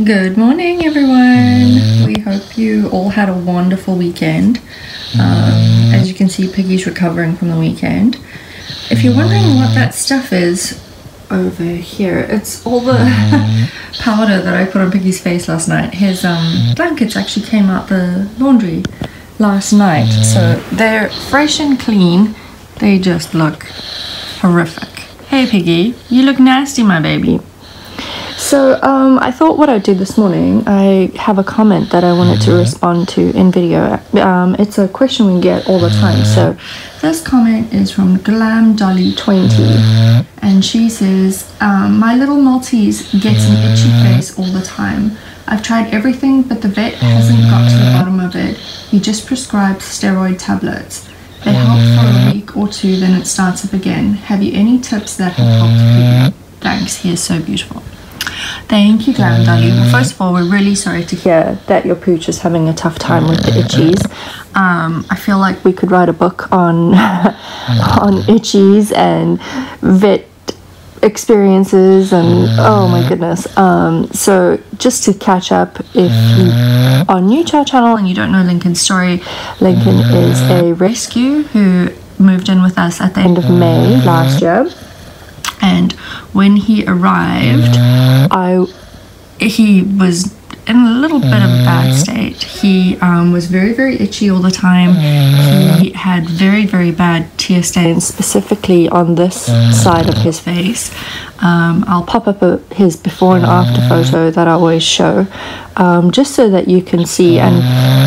Good morning, everyone. We hope you all had a wonderful weekend. As you can see, Piggy's recovering from the weekend. If you're wondering what that stuff is over here, it's all the powder that I put on Piggy's face last night. His blankets actually came out the laundry last night, so they're fresh and clean. They just look horrific. Hey Piggy, you look nasty, my baby. So I thought what I'd do this morning, I have a comment that I wanted to respond to in video. It's a question we get all the time. So this comment is from GlamDolly20, and she says, my little Maltese gets an itchy face all the time. I've tried everything, but the vet hasn't got to the bottom of it. He just prescribed steroid tablets. They help for a week or two, then it starts up again. Have you any tips that have helped people? Thanks, he is so beautiful. Thank you, Glam Dolly. Well, first of all, we're really sorry to hear that your pooch is having a tough time with the itchies. I feel like we could write a book on on itchies and vet experiences and oh my goodness. So just to catch up, if you are new to our channel and you don't know Lincoln's story, Lincoln is a rescue who moved in with us at the end of May last year. And when he arrived, he was in a little bit of a bad state. He was very, very itchy all the time. He had very, very bad tear stains, specifically on this side of his face. I'll pop up his before and after photo that I always show, just so that you can see. And,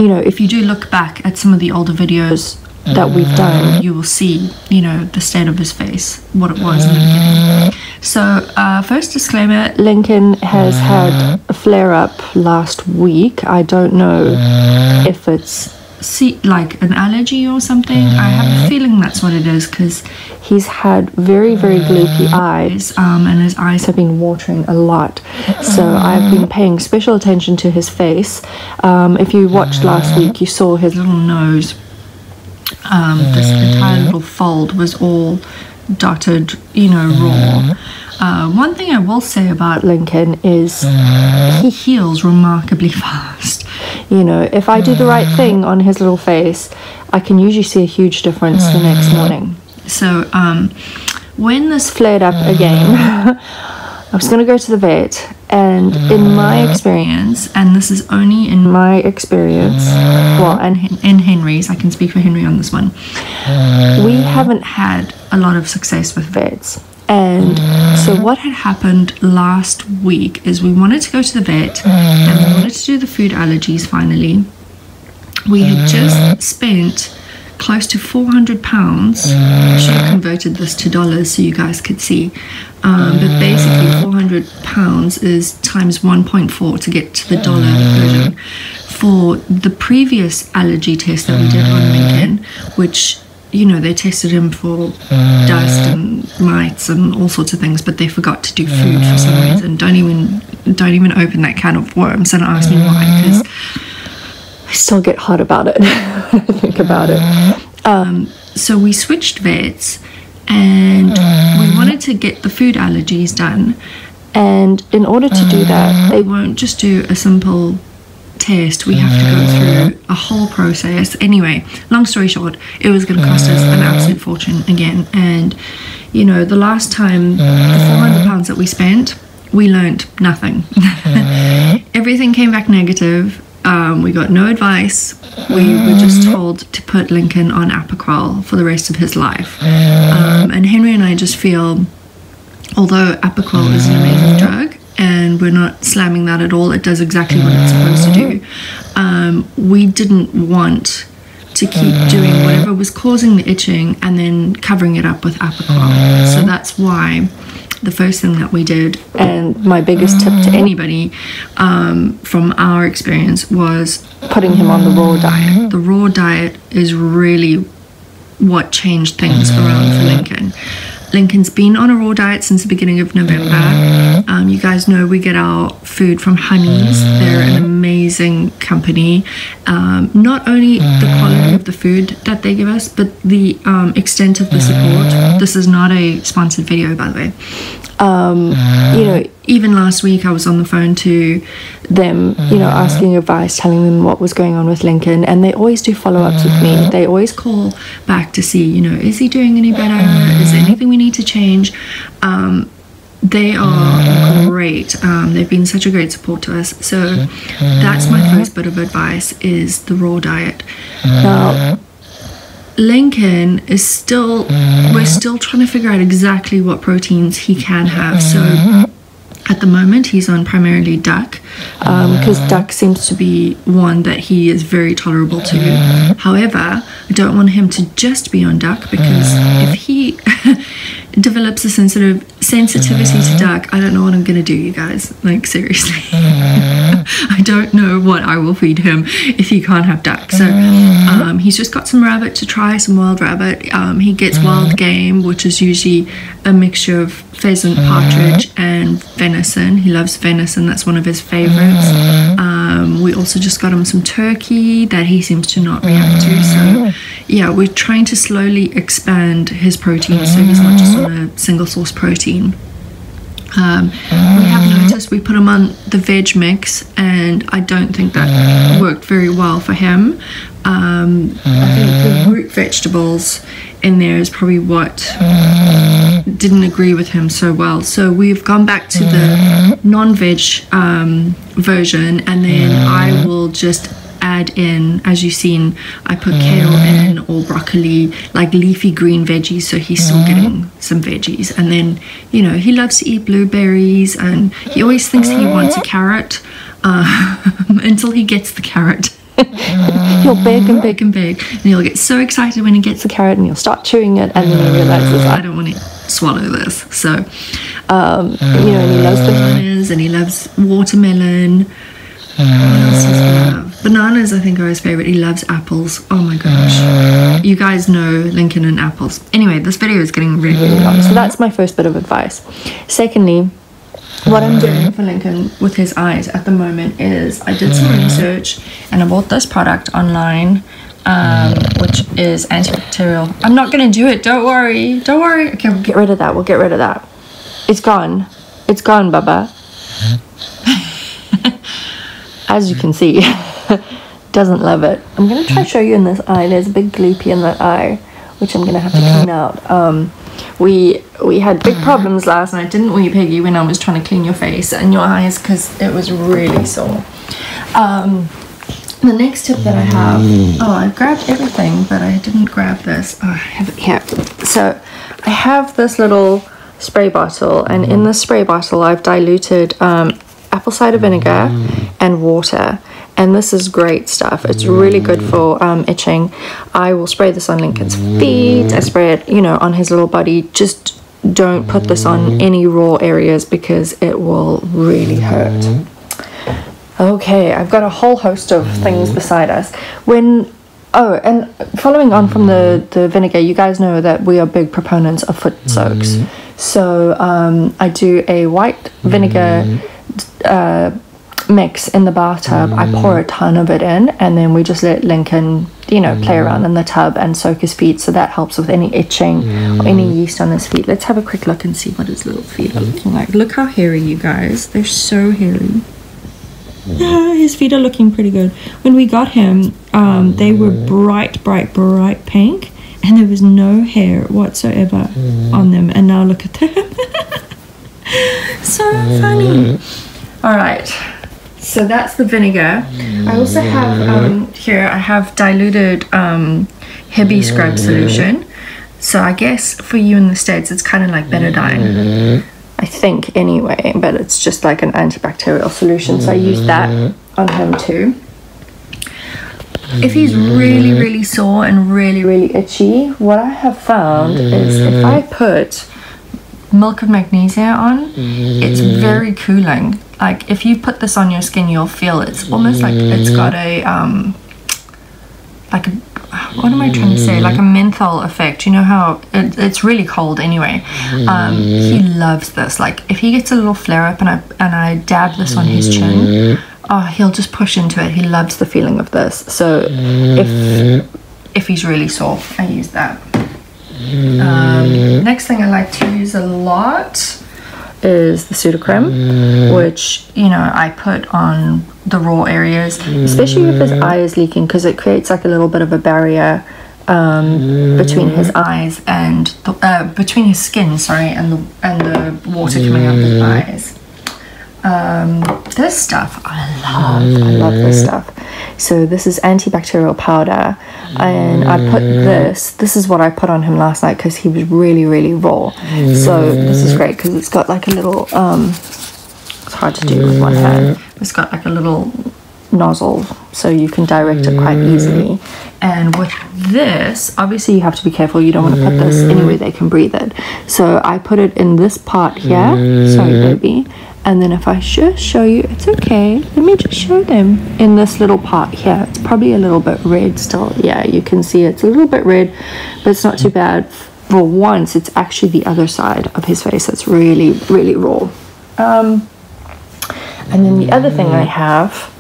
you know, if you do look back at some of the older videos that we've done, you will see, you know, the state of his face, what it was in the beginning. So first disclaimer, Lincoln has had a flare-up last week. I don't know if it's like an allergy or something. I have a feeling that's what it is, because he's had very, very gloopy eyes, and his eyes have been watering a lot. So I've been paying special attention to his face. If you watched last week, you saw his little nose. This entire little fold was all dotted, you know, raw. One thing I will say about Lincoln is he heals remarkably fast. You know, if I do the right thing on his little face, I can usually see a huge difference the next morning. So when this flared up again, I was going to go to the vet, and in my experience, and this is only in my experience, well, and in Henry's, I can speak for Henry on this one, we haven't had a lot of success with vets. And so what had happened last week is we wanted to go to the vet, and we wanted to do the food allergies finally. We had just spent close to £400. I should have converted this to dollars so you guys could see. But basically £400 is times 1.4 to get to the dollar version. For the previous allergy test that we did on Lincoln, which, you know, they tested him for dust and mites and all sorts of things, but they forgot to do food for some reason. Don't even open that can of worms and ask me why, because I still get hot about it when I think about it. So we switched vets, and we wanted to get the food allergies done. And in order to do that, they won't just do a simple test. We have to go through a whole process. Anyway, long story short, it was going to cost us an absolute fortune again. And, you know, the last time, the £400 that we spent, we learned nothing. Everything came back negative. We got no advice. We were just told to put Lincoln on Apoquel for the rest of his life. And Henry and I just feel, although Apoquel is an amazing drug, and we're not slamming that at all, it does exactly what it's supposed to do, we didn't want to keep doing whatever was causing the itching and then covering it up with Apoquel. So that's why the first thing that we did, and my biggest tip to anybody from our experience, was putting him on the raw diet. The raw diet is really what changed things around for Lincoln. Lincoln's been on a raw diet since the beginning of November. You guys know we get our food from Honeys. They're an amazing company. Not only the quality of the food that they give us, but the extent of the support. This is not a sponsored video, by the way. You know, even last week I was on the phone to them, you know, asking advice, telling them what was going on with Lincoln, and they always do follow-ups with me. They always call back to see, you know, is he doing any better? Is there anything we need to change? They are great. They've been such a great support to us. So that's my first bit of advice, is the raw diet. Now, Lincoln is still, we're still trying to figure out exactly what proteins he can have. So at the moment he's on primarily duck, because duck seems to be one that he is very tolerable to. However, I don't want him to just be on duck, because if he develops a sensitivity to duck, I don't know what I'm gonna do, you guys. Like, seriously. I don't know what I will feed him if he can't have duck. So he's just got some rabbit to try, some wild rabbit. He gets wild game, which is usually a mixture of pheasant, partridge and venison. He loves venison, that's one of his favorites. We also just got him some turkey that he seems to not react to. So yeah, we're trying to slowly expand his protein so he's not just on a single source protein. We have noticed we put him on the veg mix, and I don't think that worked very well for him. I think the root vegetables in there is probably what didn't agree with him so well. So we've gone back to the non-veg version, and then I will just add in, as you've seen, I put kale in, or broccoli, like leafy green veggies, so he's still getting some veggies. And then, you know, he loves to eat blueberries, and he always thinks he wants a carrot until he gets the carrot. He'll beg and beg and beg, and he'll get so excited when he gets the carrot, and he'll start chewing it, and then he realizes, I don't want to swallow this. So you know, and he loves bananas, and he loves watermelon. What else does he love? Bananas, I think, are his favorite. He loves apples. Oh my gosh, you guys know Lincoln and apples. Anyway, this video is getting really, really long, so that's my first bit of advice. Secondly, what I'm doing for Lincoln with his eyes at the moment is, I did some research and I bought this product online, which is antibacterial. I'm not going to do it, don't worry, don't worry. Okay, we'll get rid of that, we'll get rid of that. It's gone. It's gone, Bubba. As you can see, doesn't love it. I'm going to try to show you in this eye. There's a big gloopy in that eye, which I'm going to have to clean out. We had big problems last night, didn't we, Peggy, when I was trying to clean your face and your eyes, because it was really sore. The next tip that I have, oh, I grabbed everything, but I didn't grab this. Oh, I have it here. So I have this little spray bottle, and in the spray bottle I've diluted apple cider vinegar and water, and this is great stuff. It's really good for itching. I will spray this on Lincoln's feet, I spray it, you know, on his little body. Just don't put this on any raw areas, because it will really hurt. Okay, I've got a whole host of things beside us. Oh, and following on from the vinegar, you guys know that we are big proponents of foot soaks. So I do a white vinegar mix in the bathtub. I pour a ton of it in, and then we just let Lincoln, you know, play around in the tub and soak his feet, so that helps with any itching or any yeast on his feet. Let's have a quick look and see what his little feet are looking like. Look how hairy, you guys. They're so hairy. His feet are looking pretty good. When we got him, they were bright pink, and there was no hair whatsoever on them, and now look at them. So funny. All right, so that's the vinegar. I also have here, I have diluted Heavy Scrub solution. So I guess for you in the States, it's kind of like betadine, I think, anyway, but it's just like an antibacterial solution. So I use that on him too. If he's really, really sore and really, really itchy, what I have found is if I put milk of magnesia on, it's very cooling. Like, if you put this on your skin, you'll feel it's almost like it's got a what am I trying to say, like a menthol effect. You know how it's really cold anyway. He loves this. Like if he gets a little flare up and I dab this on his chin, oh, he'll just push into it. He loves the feeling of this. So if he's really sore, I use that. Next thing I like to use a lot is the Sudocrem, which, you know, I put on the raw areas, especially if his eye is leaking, because it creates like a little bit of a barrier between his eyes and between his skin, sorry, and the water coming out of his eyes. This stuff I love this stuff. So this is antibacterial powder, and I put this is what I put on him last night because he was really raw. So this is great because it's got like a little it's hard to do with one hand. It's got like a little nozzle, so you can direct it quite easily. And with this, obviously you have to be careful. You don't want to put this anywhere they can breathe it. So I put it in this part here. Sorry, baby. And then if I just show you, it's okay. Let me just show them in this little part here. It's probably a little bit red still. Yeah, you can see it's a little bit red, but it's not too bad. For once, it's actually the other side of his face that's really raw. And then the other thing I have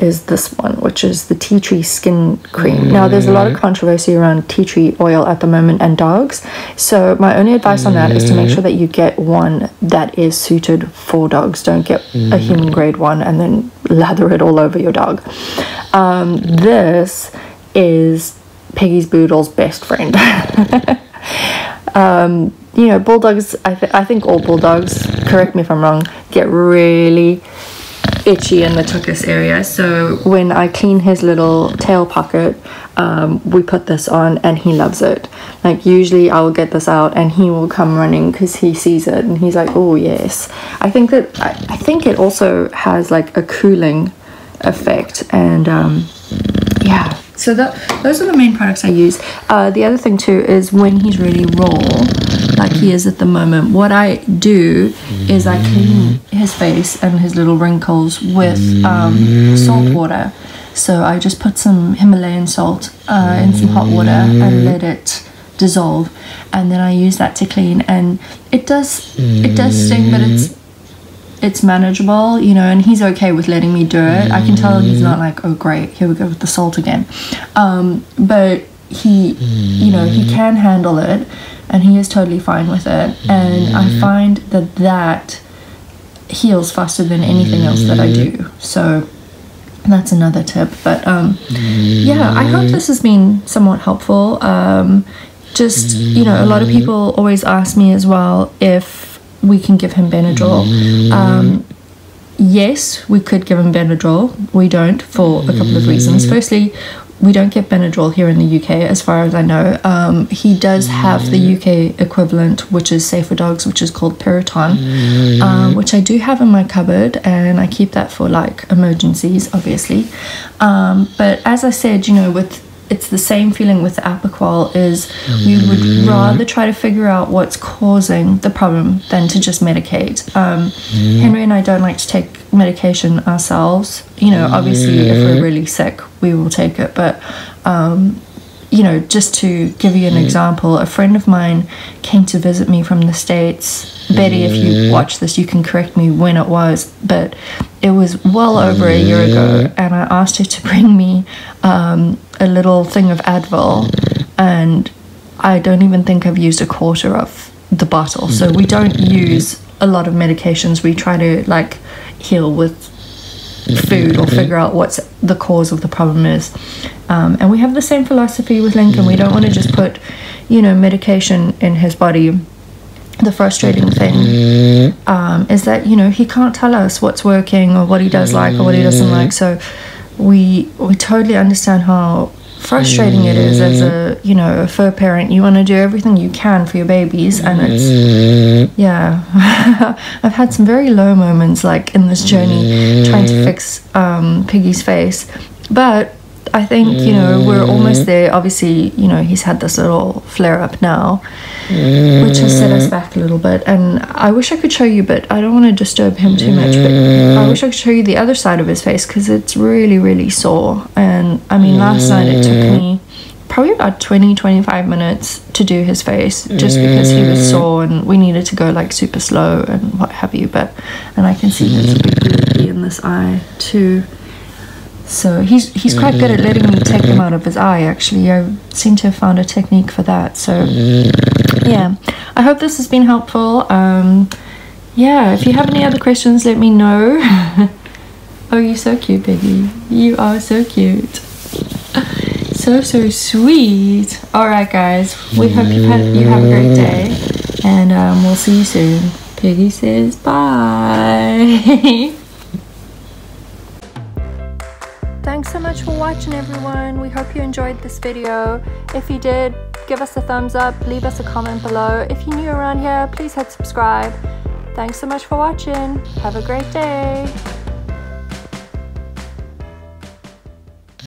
is this one, which is the tea tree skin cream. Now there's a lot of controversy around tea tree oil at the moment and dogs, so my only advice on that is to make sure that you get one that is suited for dogs. Don't get a human grade one and then lather it all over your dog. This is Peggy's Boodle's best friend. You know, bulldogs, I think all bulldogs, correct me if I'm wrong, get really itchy in the tuchus area. So when I clean his little tail pocket, we put this on and he loves it. Like usually I will get this out and he will come running because he sees it and he's like, oh yes. I think it also has like a cooling effect, and yeah. So those are the main products I use. The other thing too is when he's really raw, like he is at the moment, what I do is I clean his face and his little wrinkles with salt water. So I just put some Himalayan salt in some hot water and let it dissolve, and then I use that to clean. And it does sting, but it's manageable, you know, and he's okay with letting me do it. I can tell he's not like, oh great, here we go with the salt again. But he, you know, he can handle it and he is totally fine with it. And I find that heals faster than anything else that I do. So that's another tip. But yeah, I hope this has been somewhat helpful. Just, you know, a lot of people always ask me as well if we can give him Benadryl. Yes, we could give him Benadryl. We don't, for a couple of reasons. Firstly, we don't get Benadryl here in the UK, as far as I know. He does have the UK equivalent, which is safe for dogs, which is called Piriton, which I do have in my cupboard, and I keep that for like emergencies, obviously. But as I said, you know, it's the same feeling with the Apoquel, is we would rather try to figure out what's causing the problem than to just medicate. Henry and I don't like to take medication ourselves. You know, obviously if we're really sick, we will take it. But, you know, just to give you an example, a friend of mine came to visit me from the States. Betty, if you watch this, you can correct me when it was, but it was well over a year ago, and I asked her to bring me a little thing of Advil, and I don't even think I've used a quarter of the bottle. So we don't use a lot of medications. We try to like heal with food or figure out what's the cause of the problem is. And we have the same philosophy with Lincoln. We don't want to just put, you know, medication in his body. The frustrating thing is that, you know, he can't tell us what's working or what he does like or what he doesn't like. So we totally understand how frustrating it is as a, you know, a fur parent. You want to do everything you can for your babies, and it's, yeah. I've had some very low moments like in this journey trying to fix Piggy's face, but I think, you know, we're almost there. Obviously, you know, he's had this little flare up now, which has set us back a little bit. And I wish I could show you, but I don't want to disturb him too much. But I wish I could show you the other side of his face, because it's really sore. And I mean, last night it took me probably about 20-25 minutes to do his face, just because he was sore and we needed to go like super slow and what have you. And I can see there's a big droopy in this eye too. So he's quite good at letting me take them out of his eye, actually. I seem to have found a technique for that. So yeah, I hope this has been helpful. Yeah, if you have any other questions, let me know. Oh, you're so cute, Piggy. You are so cute. So sweet. Alright guys, we hope you have a great day, and we'll see you soon. Piggy says bye. Thanks so much for watching, everyone. We hope you enjoyed this video. If you did, give us a thumbs up, leave us a comment below. If you're new around here, please hit subscribe. Thanks so much for watching. Have a great day.